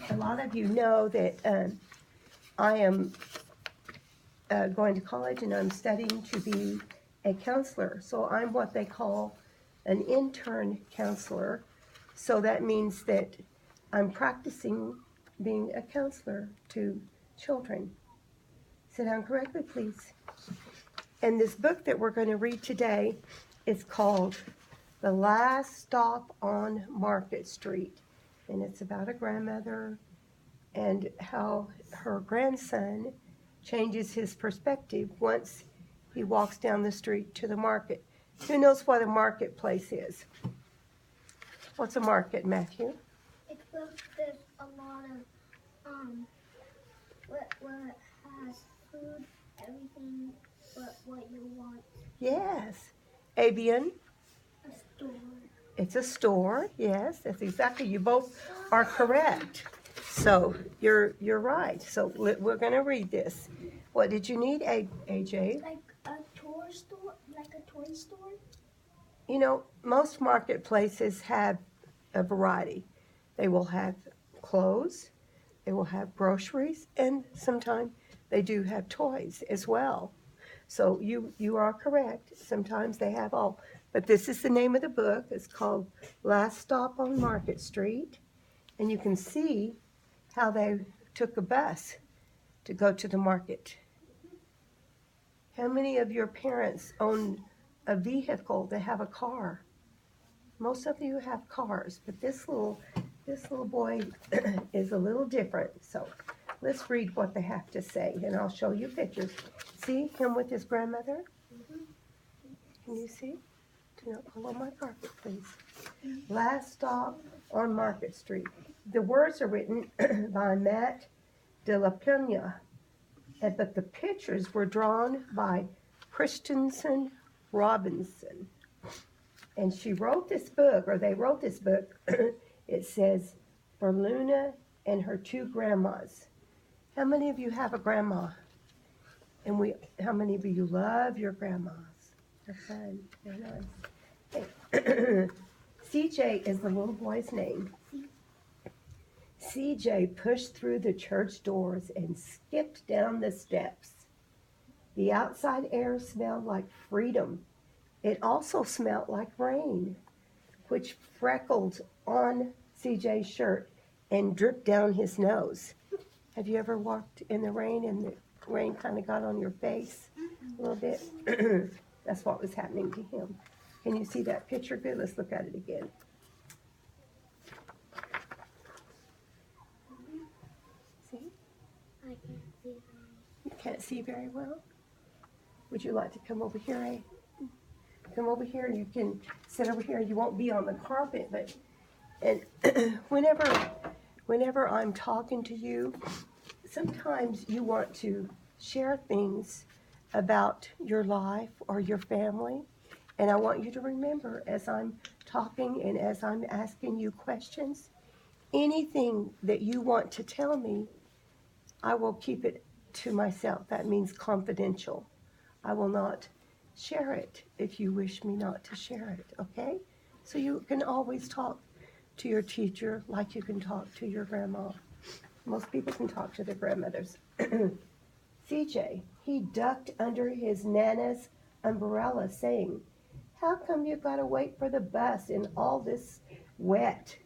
a lot of you know that I am going to college and I'm studying to be a counselor. So I'm what they call an intern counselor. So that means that I'm practicing being a counselor to children. Sit down correctly, please. And this book that we're going to read today is called The Last Stop on Market Street. And it's about a grandmother and how her grandson changes his perspective once he walks down the street to the market. Who knows what a marketplace is? What's a market, Matthew? It's where there's a lot of where it has food, everything, what you want. Yes. Avian? A store. It's a store. Yes, that's exactly. You both are correct. So you're right. So we're going to read this. What did you need, AJ? Like a toy store, like a toy store. You know, most marketplaces have a variety. They will have clothes, they will have groceries, and sometimes they do have toys as well. So you are correct. Sometimes they have all. But this is the name of the book. It's called Last Stop on Market Street. And you can see how they took a bus to go to the market. How many of your parents own a vehicle? They have a car. Most of you have cars, but this little boy is a little different. So let's read what they have to say, and I'll show you pictures. See him with his grandmother? Can you see? Do not pull on my carpet, please. Last stop on Market Street. The words are written by Matt de la Pena, but the pictures were drawn by Christensen Robinson. And she wrote this book, or they wrote this book. It says, for Luna and her two grandmas. How many of you have a grandma? And how many of you love your grandmas? They're fun. They're nice. Hey. CJ is the little boy's name. CJ pushed through the church doors and skipped down the steps. The outside air smelled like freedom. It also smelled like rain, which freckled on CJ's shirt and dripped down his nose. Have you ever walked in the rain and the rain kind of got on your face a little bit? That's what was happening to him. Can you see that picture good? Let's look at it again. See? I can't see that. You can't see very well? Would you like to come over here, eh? Come over here and you can sit over here. You won't be on the carpet, but and whenever I'm talking to you, sometimes you want to share things about your life or your family. And I want you to remember as I'm talking and as I'm asking you questions, anything that you want to tell me, I will keep it to myself. That means confidential. I will not share it if you wish me not to share it, okay? So you can always talk to your teacher like you can talk to your grandma. Most people can talk to their grandmothers. CJ, he ducked under his Nana's umbrella saying, how come you gotta wait for the bus in all this wet?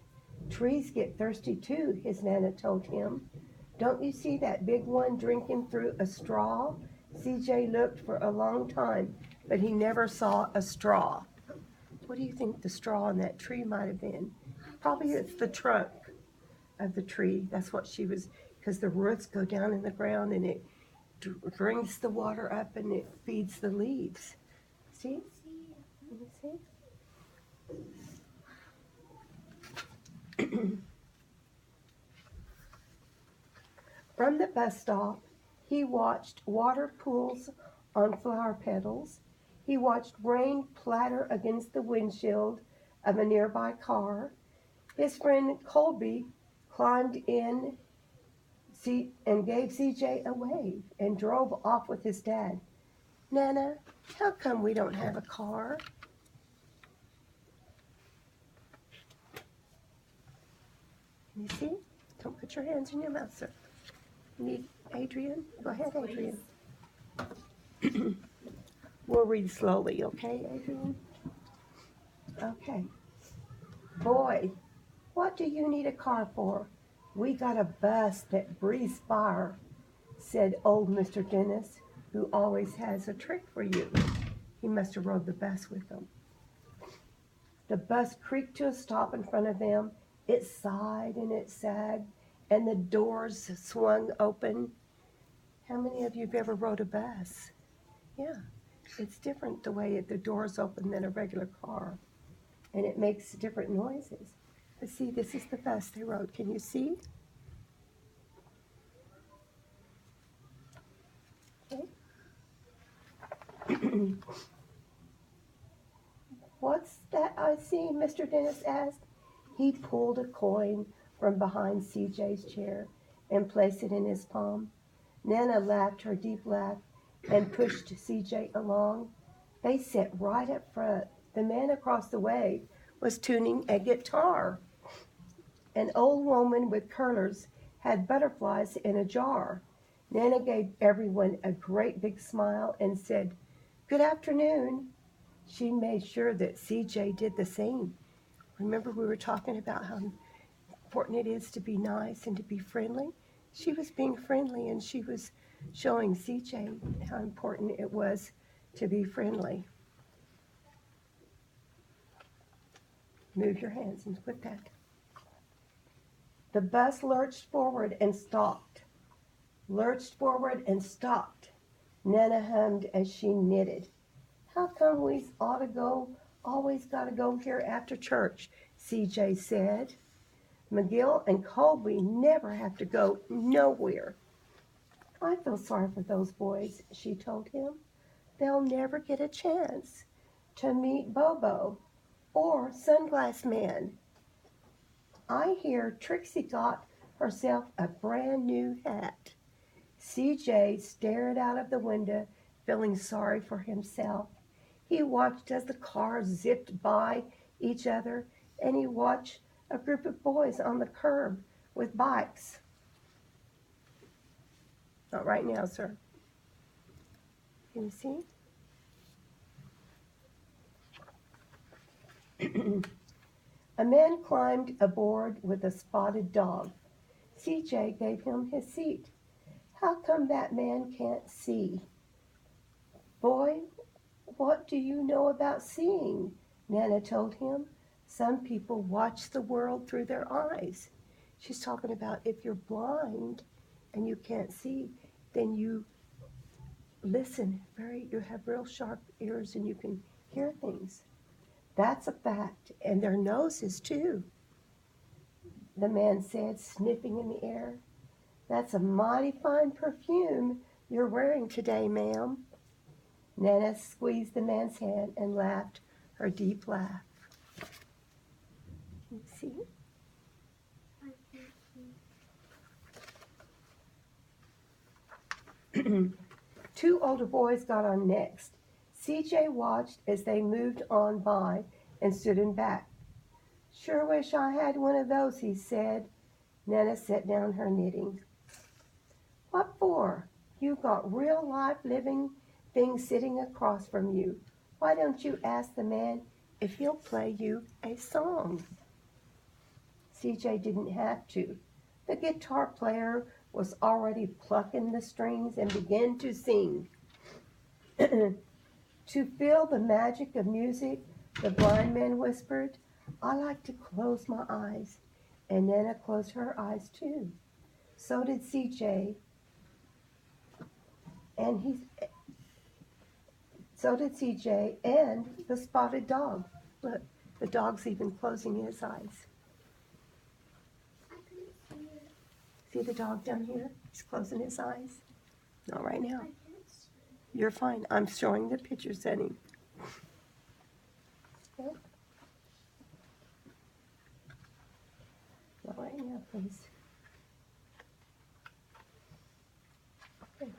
Trees get thirsty too, his Nana told him. Don't you see that big one drinking through a straw? CJ looked for a long time, but he never saw a straw. What do you think the straw in that tree might have been? Probably it's the trunk of the tree. That's what she was, because the roots go down in the ground and it brings the water up and it feeds the leaves. See? Let me see. From the bus stop, he watched water pools on flower petals. He watched rain platter against the windshield of a nearby car. His friend Colby climbed in seat and gave CJ a wave and drove off with his dad. Nana, how come we don't have a car? Can you see? Put your hands in your mouth, sir. Need Adrian? Go ahead, Adrian. We'll read slowly, okay, Adrian? Okay. Boy, what do you need a car for? We got a bus that breathes fire, said old Mr. Dennis, who always has a trick for you. He must have rode the bus with them. The bus creaked to a stop in front of them. It sighed and it sagged, and the doors swung open. How many of you have ever rode a bus? Yeah, it's different the way the doors open than a regular car, and it makes different noises. But see, this is the bus they rode. Can you see? Okay. What's that I see? Mr. Dennis asked. He pulled a coin from behind CJ's chair and placed it in his palm. Nana laughed her deep laugh and pushed CJ along. They sat right up front. The man across the way was tuning a guitar. An old woman with curlers had butterflies in a jar. Nana gave everyone a great big smile and said, "Good afternoon." She made sure that CJ did the same. Remember we were talking about how important it is to be nice and to be friendly? She was being friendly and she was showing CJ how important it was to be friendly. Move your hands and quit that. The bus lurched forward and stopped. Lurched forward and stopped. Nana hummed as she knitted. How come we always gotta go here after church? CJ said. McGill and Colby never have to go nowhere. I feel sorry for those boys, she told him. They'll never get a chance to meet Bobo or Sunglass Man. I hear Trixie got herself a brand new hat. CJ stared out of the window, feeling sorry for himself. He watched as the cars zipped by each other, and he watched a group of boys on the curb with bikes. Not right now, sir. Can you see? A man climbed aboard with a spotted dog. CJ gave him his seat. How come that man can't see? Boy, what do you know about seeing? Nana told him. Some people watch the world through their eyes. She's talking about if you're blind and you can't see, then you listen. You have real sharp ears and you can hear things. That's a fact. And their noses too, the man said, sniffing in the air. That's a mighty fine perfume you're wearing today, ma'am. Nana squeezed the man's hand and laughed her deep laugh. Can you see? I can't see. Two older boys got on next. CJ watched as they moved on by and stood in back. Sure wish I had one of those, he said. Nana set down her knitting. What for? You got real life living things sitting across from you. Why don't you ask the man if he'll play you a song? CJ didn't have to. The guitar player was already plucking the strings and began to sing. To feel the magic of music, the blind man whispered, I like to close my eyes. And Nana closed her eyes too. So did CJ. So did CJ and the spotted dog. Look, the dog's even closing his eyes. I couldn't see it. See the dog down here? He's closing his eyes. Not right now. I can't see. You're fine. I'm showing the picture setting. Okay. Not right now, please. Okay.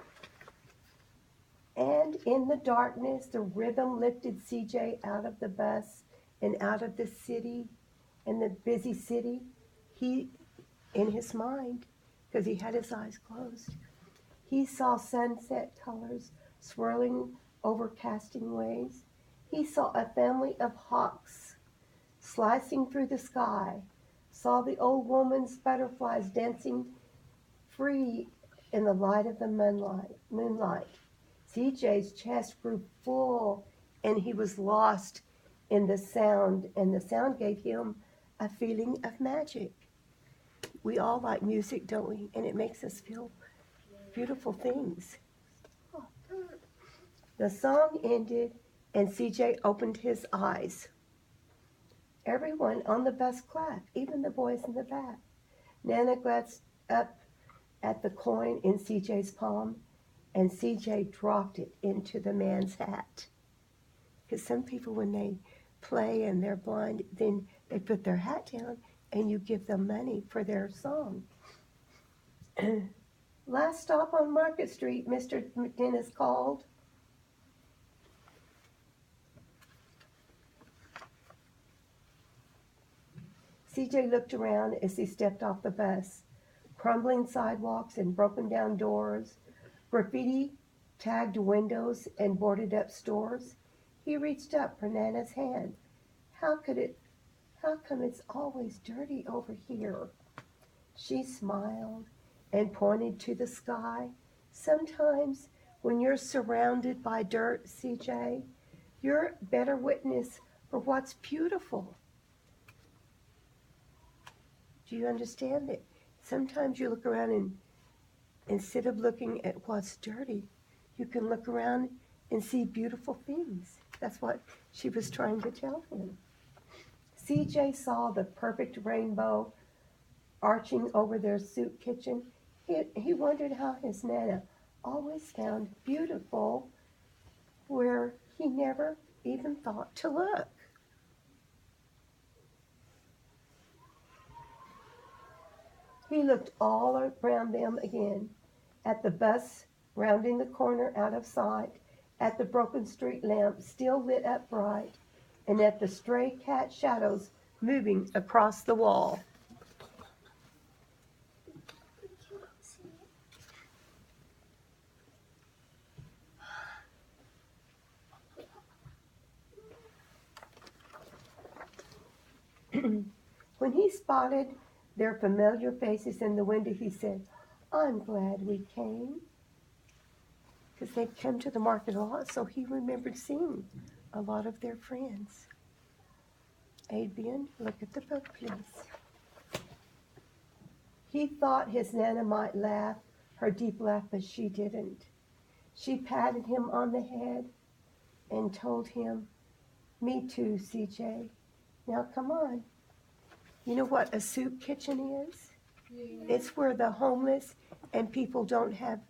And in the darkness, the rhythm lifted CJ out of the bus and out of the city, and the busy city. He in his mind, because he had his eyes closed. He saw sunset colors swirling over casting waves. He saw a family of hawks slicing through the sky, saw the old woman's butterflies dancing free in the light of the moonlight. CJ's chest grew full and he was lost in the sound, and the sound gave him a feeling of magic. We all like music, don't we? And it makes us feel beautiful things. The song ended and CJ opened his eyes. Everyone on the bus clapped, even the boys in the back. Nana glanced up at the coin in CJ's palm, and CJ dropped it into the man's hat. Because some people, when they play and they're blind, then they put their hat down and you give them money for their song. Last stop on Market Street, Mr. McDinnis called. CJ looked around as he stepped off the bus. Crumbling sidewalks and broken down doors, graffiti tagged windows and boarded up stores. He reached up for Nana's hand. How come it's always dirty over here? She smiled and pointed to the sky. Sometimes when you're surrounded by dirt, CJ, you're a better witness for what's beautiful. Do you understand it? Sometimes you look around and instead of looking at what's dirty, you can look around and see beautiful things. That's what she was trying to tell him. CJ saw the perfect rainbow arching over their soup kitchen. He wondered how his Nana always found beautiful where he never even thought to look. He looked all around them again, at the bus rounding the corner out of sight, at the broken street lamp still lit up bright, and at the stray cat shadows moving across the wall. When he spotted their familiar faces in the window, he said, "I'm glad we came." Because they'd come to the market a lot, so he remembered seeing a lot of their friends. Adrian, look at the book, please. He thought his Nana might laugh, her deep laugh, but she didn't. She patted him on the head and told him, "Me too, CJ. Now come on." You know what a soup kitchen is? Yeah. It's where the homeless and people don't have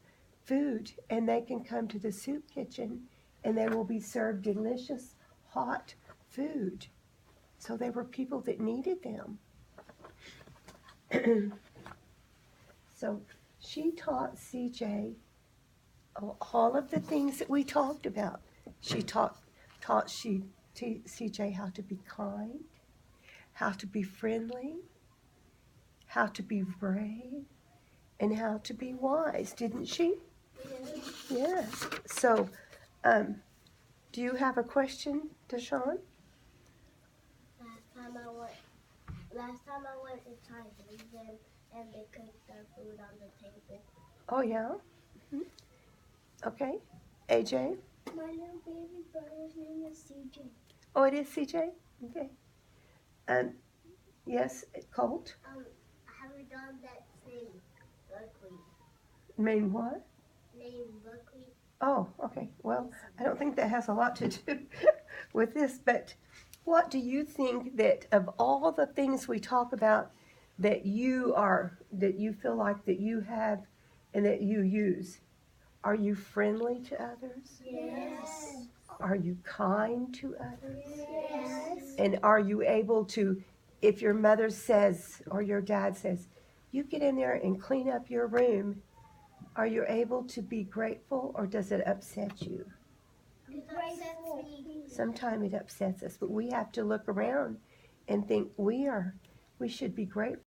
food, and they can come to the soup kitchen and they will be served delicious hot food. So there were people that needed them. So she taught CJ all of the things that we talked about. She taught CJ how to be kind, how to be friendly, how to be brave, and how to be wise, didn't she? Yes. So, do you have a question, Deshawn? Last time I went to Thailand and they cooked their food on the table. Oh, yeah? Mm-hmm. Okay. AJ? My little baby brother's name is CJ. Oh, it is CJ? Okay. Yes, Colt? Have you done that name, Buckwheat? Name what? Name Buckwheat. Oh, okay. Well, I don't think that has a lot to do with this, but what do you think that of all the things we talk about that you feel like that you have and that you use, are you friendly to others? Yes. Are you kind to others? Yes. And are you able to, if your mother says or your dad says, you get in there and clean up your room, are you able to be grateful or does it upset you? It upsets me. Sometimes it upsets us, but we have to look around and think we should be grateful.